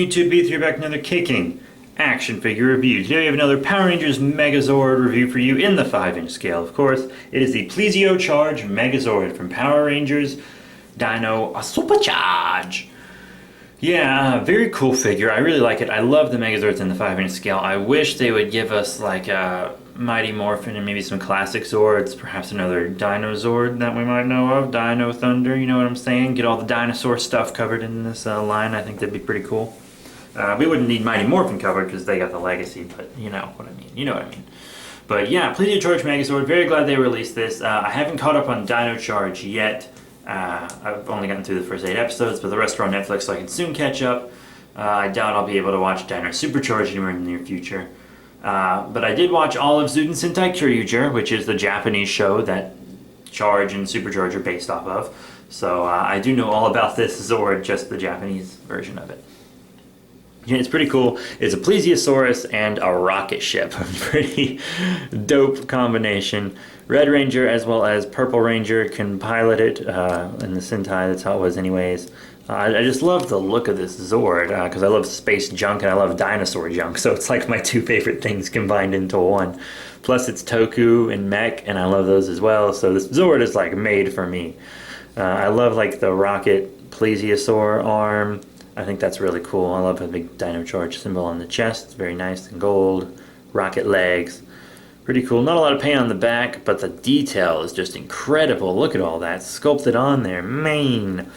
YouTube? Beats here back with another kicking action figure review. Today we have another Power Rangers Megazord review for you in the 5-inch scale, of course. It is the Plesio Charge Megazord from Power Rangers Dino SuperCharge. Yeah, very cool figure. I really like it. I love the Megazords in the 5-inch scale. I wish they would give us like a Mighty Morphin and maybe some classic Zords, perhaps another Dinozord that we might know of, Dino Thunder, you know what I'm saying? Get all the dinosaur stuff covered in this line. I think that'd be pretty cool. We wouldn't need Mighty Morphin covered because they got the legacy, but you know what I mean. You know what I mean. But yeah, Plesio Charge Megazord, very glad they released this. I haven't caught up on Dino Charge yet. I've only gotten through the first 8 episodes, but the rest are on Netflix, so I can soon catch up. I doubt I'll be able to watch Dino SuperCharge anywhere in the near future. But I did watch all of Zuden Sentai Kyryuger, which is the Japanese show that Charge and SuperCharge are based off of. So I do know all about this Zord, just the Japanese version of it. Yeah, it's pretty cool. It's a Plesiosaurus and a rocket ship. A pretty dope combination. Red Ranger as well as Purple Ranger can pilot it in the Sentai. That's how it was anyways. I just love the look of this Zord because I love space junk and I love dinosaur junk. So it's like my 2 favorite things combined into one. Plus it's Toku and Mech and I love those as well. So this Zord is like made for me. I love like the rocket plesiosaur arm. I think that's really cool. I love the big Dino Charge symbol on the chest. It's very nice and gold. Rocket legs. Pretty cool. Not a lot of paint on the back, but the detail is just incredible. Look at all that sculpted on there. Man.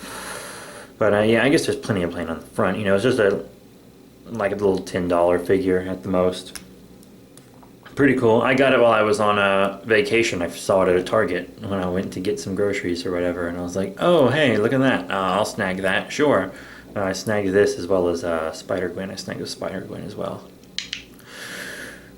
But yeah, I guess there's plenty of paint on the front. You know, it's just like a little $10 figure at the most. Pretty cool. I got it while I was on a vacation. I saw it at a Target when I went to get some groceries or whatever. And I was like, oh, hey, look at that. I'll snag that. Sure. I snagged this as well as Spider-Gwen. I snagged the Spider-Gwen as well.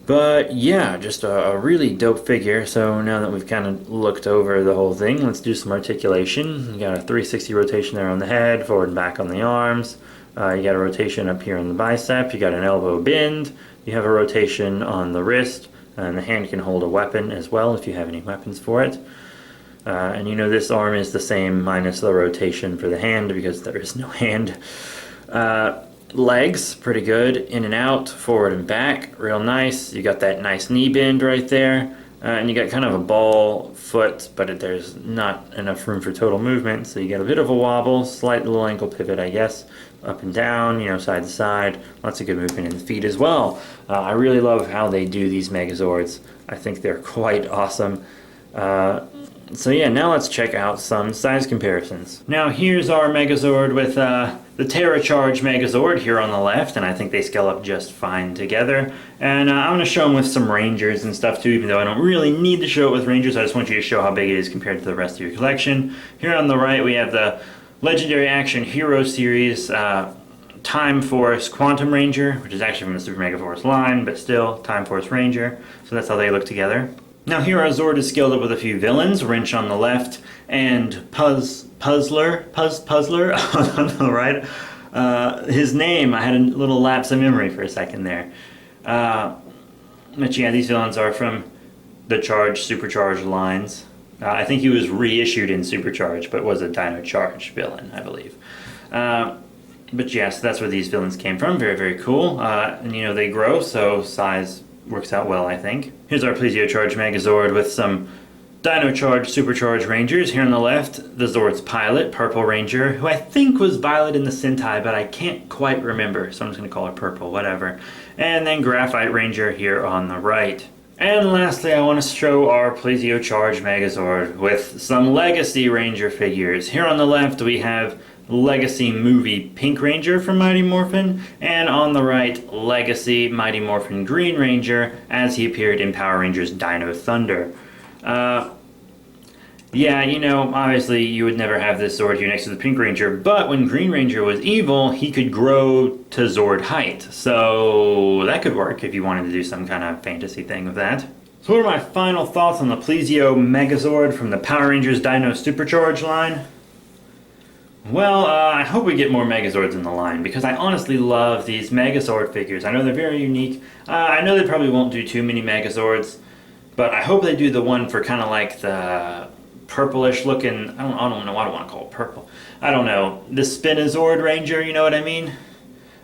But yeah, just a really dope figure. So now that we've kind of looked over the whole thing, let's do some articulation. You got a 360 rotation there on the head, forward and back on the arms. You got a rotation up here on the bicep. You got an elbow bend. You have a rotation on the wrist. And the hand can hold a weapon as well if you have any weapons for it. And you know this arm is the same minus the rotation for the hand because there is no hand. Legs, pretty good. In and out, forward and back, real nice. You got that nice knee bend right there. And you got kind of a ball foot, but there's not enough room for total movement. So you get a bit of a wobble, slight little ankle pivot, I guess. Up and down, you know, side to side. Lots of good movement in the feet as well. I really love how they do these Megazords. I think they're quite awesome. So yeah, now let's check out some size comparisons. Now here's our Megazord with the Terra Charge Megazord here on the left, and I think they scale up just fine together. And I'm going to show them with some Rangers and stuff too, even though I don't really need to show it with Rangers. I just want you to show how big it is compared to the rest of your collection. Here on the right we have the Legendary Action Hero Series Time Force Quantum Ranger, which is actually from the Super Mega Force line, but still Time Force Ranger. So that's how they look together. Now here our Zord is scaled up with a few villains, Wrench on the left and Puzzler on the right. His name, I had a little lapse of memory for a second there. But yeah, these villains are from the Charge, SuperCharge lines. I think he was reissued in SuperCharge, but was a Dino Charge villain, I believe. But yeah, so that's where these villains came from. Very, very cool. And you know, they grow, so size works out well, I think. Here's our Plesio Charge Megazord with some Dino Charge SuperCharge Rangers. Here on the left, the Zord's pilot, Purple Ranger, who I think was Violet in the Sentai, but I can't quite remember, so I'm just going to call her Purple, whatever. And then Graphite Ranger here on the right. And lastly, I want to show our Plesio Charge Megazord with some Legacy Ranger figures. Here on the left, we have Legacy Movie Pink Ranger from Mighty Morphin, and on the right, Legacy Mighty Morphin Green Ranger as he appeared in Power Rangers Dino Thunder. Yeah, you know, obviously you would never have this Zord here next to the Pink Ranger, but when Green Ranger was evil, he could grow to Zord height. So that could work if you wanted to do some kind of fantasy thing with that. So what are my final thoughts on the Plesio Megazord from the Power Rangers Dino SuperCharge line? Well, I hope we get more Megazords in the line, because I honestly love these Megazord figures. I know they're very unique. I know they probably won't do too many Megazords, but I hope they do the one for kind of like the purplish looking, I don't know, I don't want to call it purple. I don't know, the Spinozord Ranger, you know what I mean?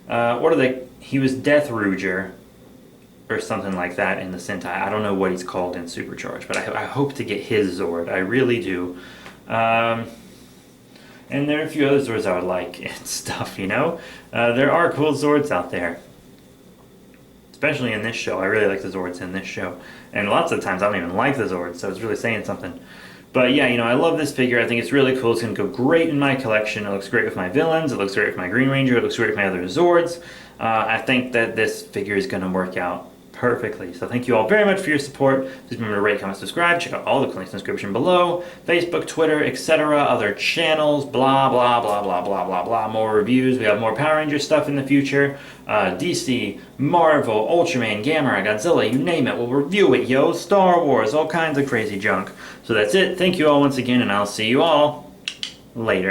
what are they? He was Death Rouger or something like that in the Sentai. I don't know what he's called in Supercharge, but I hope to get his Zord. I really do. And there are a few other Zords I would like and stuff, you know? There are cool Zords out there. Especially in this show. I really like the Zords in this show. And lots of times I don't even like the Zords, so it's really saying something. But yeah, you know, I love this figure. I think it's really cool. It's going to go great in my collection. It looks great with my villains. It looks great with my Green Ranger. It looks great with my other Zords. I think that this figure is going to work out perfectly. So thank you all very much for your support. Please remember to rate, comment, subscribe. Check out all the links in the description below. Facebook, Twitter, etc. Other channels, blah, blah, blah, blah, blah, blah, blah. More reviews. We have more Power Ranger stuff in the future. DC, Marvel, Ultraman, Gamera, Godzilla, you name it. We'll review it, yo. Star Wars, all kinds of crazy junk. So that's it. Thank you all once again, and I'll see you all later.